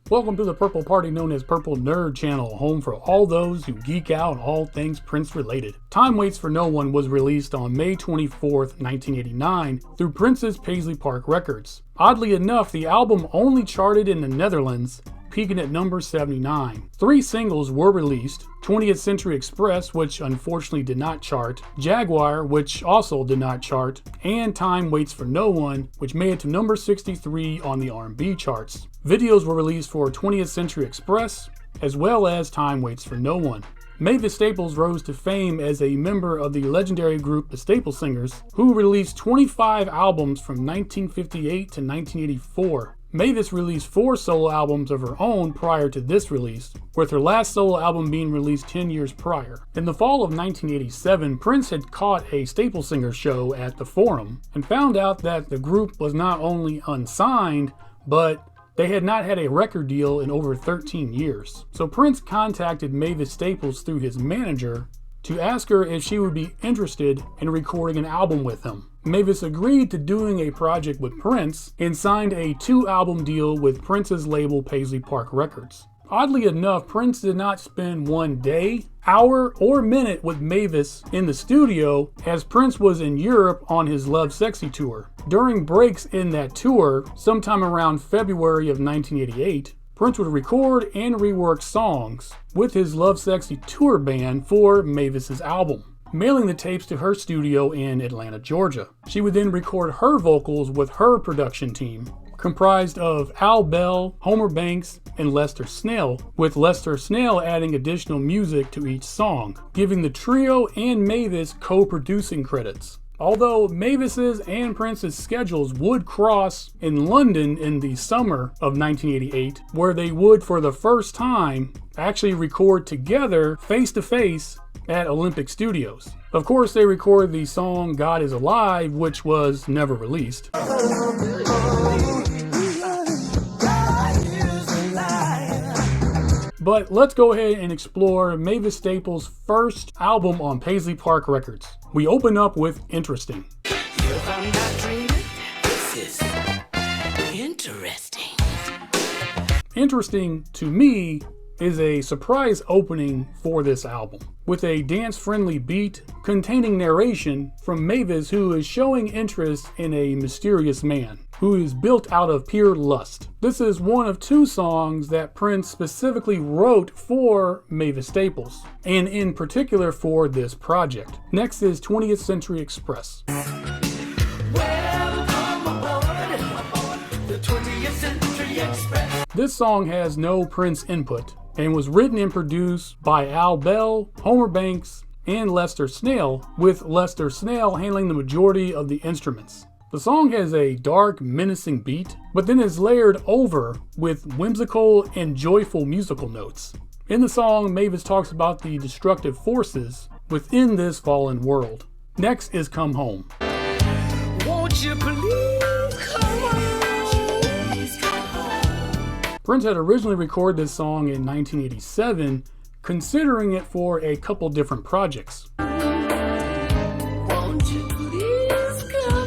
Welcome to the Purple Party known as Purple Nerd Channel, home for all those who geek out on all things Prince related. Time Waits for No One was released on May 24th, 1989 through Prince's Paisley Park Records. Oddly enough, the album only charted in the Netherlands, peaking at number 79. 3 singles were released: 20th Century Express, which unfortunately did not chart, Jaguar, which also did not chart, and Time Waits for No One, which made it to number 63 on the R&B charts. Videos were released for 20th Century Express, as well as Time Waits for No One. Mavis Staples rose to fame as a member of the legendary group the Staples Singers, who released 25 albums from 1958 to 1984. Mavis released 4 solo albums of her own prior to this release, with her last solo album being released 10 years prior. In the fall of 1987, Prince had caught a Staples Singers show at the Forum and found out that the group was not only unsigned, but they had not had a record deal in over 13 years. So Prince contacted Mavis Staples through his manager to ask her if she would be interested in recording an album with him. Mavis agreed to doing a project with Prince and signed a 2-album deal with Prince's label Paisley Park Records. Oddly enough, Prince did not spend one day, hour, or minute with Mavis in the studio, as Prince was in Europe on his Love Sexy tour. During breaks in that tour, sometime around February of 1988, Prince would record and rework songs with his Love Sexy tour band for Mavis's album, mailing the tapes to her studio in Atlanta, Georgia. She would then record her vocals with her production team, comprised of Al Bell, Homer Banks, and Lester Snell, with Lester Snell adding additional music to each song, giving the trio and Mavis co-producing credits. Although Mavis's and Prince's schedules would cross in London in the summer of 1988, where they would for the first time actually record together face-to-face at Olympic Studios. Of course, they recorded the song God Is Alive, which was never released. But let's go ahead and explore Mavis Staples' first album on Paisley Park Records. We open up with Interesting. If I'm not dreaming, this is interesting. Interesting, to me, is a surprise opening for this album, with a dance-friendly beat containing narration from Mavis, who is showing interest in a mysterious man who is built out of pure lust. This is one of 2 songs that Prince specifically wrote for Mavis Staples, and in particular for this project. Next is 20th Century Express. Welcome aboard the 20th Century Express. This song has no Prince input and was written and produced by Al Bell, Homer Banks, and Lester Snell, with Lester Snell handling the majority of the instruments. The song has a dark, menacing beat, but then is layered over with whimsical and joyful musical notes. In the song, Mavis talks about the destructive forces within this fallen world. Next is Come Home. Won't you please come home? Please come home. Prince had originally recorded this song in 1987, considering it for a couple different projects. Won't you please come home?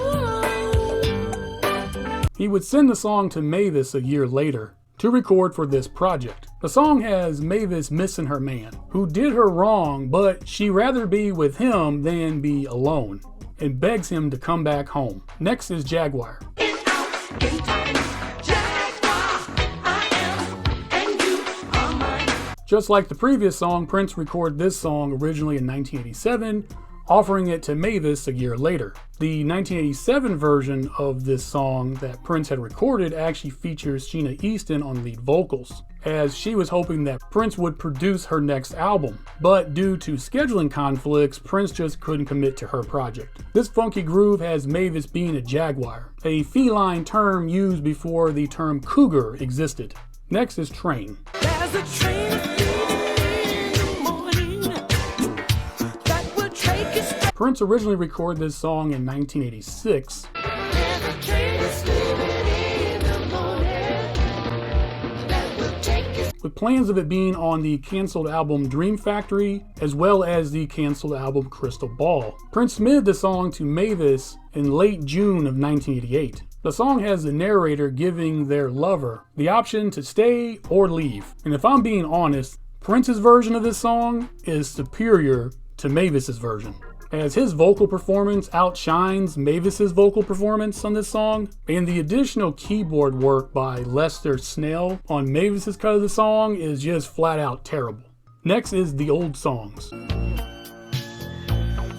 He would send the song to Mavis a year later to record for this project. The song has Mavis missing her man, who did her wrong, but she'd rather be with him than be alone, and begs him to come back home. Next is Jaguar. Just like the previous song, Prince recorded this song originally in 1987, offering it to Mavis a year later. The 1987 version of this song that Prince had recorded actually features Sheena Easton on lead vocals, as she was hoping that Prince would produce her next album. But due to scheduling conflicts, Prince just couldn't commit to her project. This funky groove has Mavis being a jaguar, a feline term used before the term cougar existed. Next is Train. There's a train in the morning that will take us. Prince originally recorded this song in 1986. There's a train in the morning that will take us. With plans of it being on the canceled album Dream Factory, as well as the canceled album Crystal Ball. Prince submitted the song to Mavis in late June of 1988. The song has the narrator giving their lover the option to stay or leave. And if I'm being honest, Prince's version of this song is superior to Mavis's version, as his vocal performance outshines Mavis's vocal performance on this song, and the additional keyboard work by Lester Snell on Mavis's cut of the song is just flat out terrible. Next is the old songs.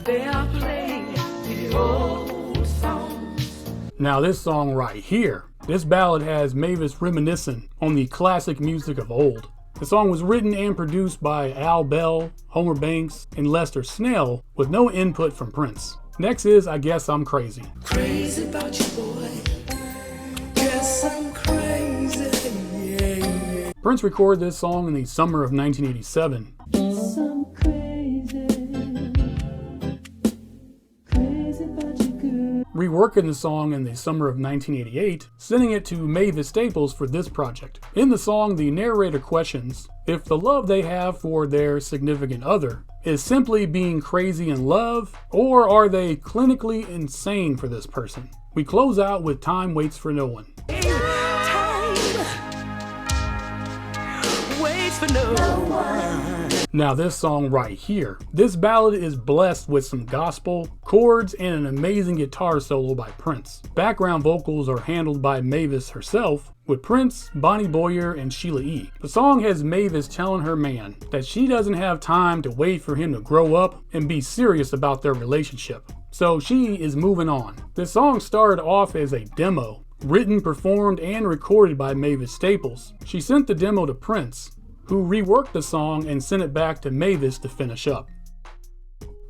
They are playing the old songs. Now this song right here, this ballad has Mavis reminiscing on the classic music of old. The song was written and produced by Al Bell, Homer Banks, and Lester Snell with no input from Prince. Next is I Guess I'm Crazy. Crazy about you, boy. Guess I'm crazy. Yeah. Prince recorded this song in the summer of 1987. Guess I'm crazy. Crazy about you, girl. Reworking the song in the summer of 1988, sending it to Mavis Staples for this project. In the song, the narrator questions if the love they have for their significant other is simply being crazy in love, or are they clinically insane for this person. We close out with Time Waits for No One. Time waits for no one. Now this song right here, this ballad is blessed with some gospel, chords, and an amazing guitar solo by Prince. Background vocals are handled by Mavis herself, with Prince, Bonnie Boyer, and Sheila E. The song has Mavis telling her man that she doesn't have time to wait for him to grow up and be serious about their relationship. So she is moving on. This song started off as a demo, written, performed, and recorded by Mavis Staples. She sent the demo to Prince, who reworked the song and sent it back to Mavis to finish up.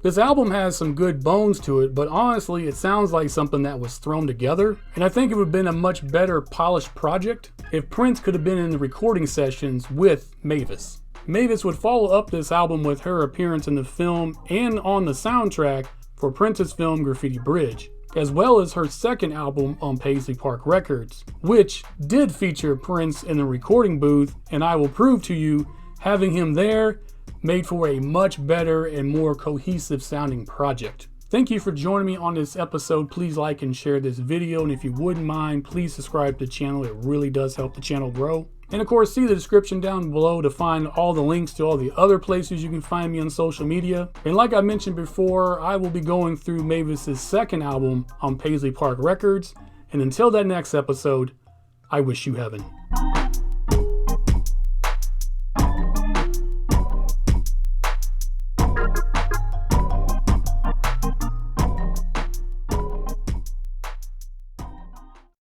This album has some good bones to it, but honestly it sounds like something that was thrown together, and I think it would have been a much better polished project if Prince could have been in the recording sessions with Mavis. Mavis would follow up this album with her appearance in the film and on the soundtrack for Prince's film Graffiti Bridge, as well as her second album on Paisley Park Records, which did feature Prince in the recording booth, and I will prove to you, having him there made for a much better and more cohesive sounding project. Thank you for joining me on this episode. Please like and share this video, and if you wouldn't mind, please subscribe to the channel. It really does help the channel grow. And of course, see the description down below to find all the links to all the other places you can find me on social media. And like I mentioned before, I will be going through Mavis's second album on Paisley Park Records. And until that next episode, I wish you heaven.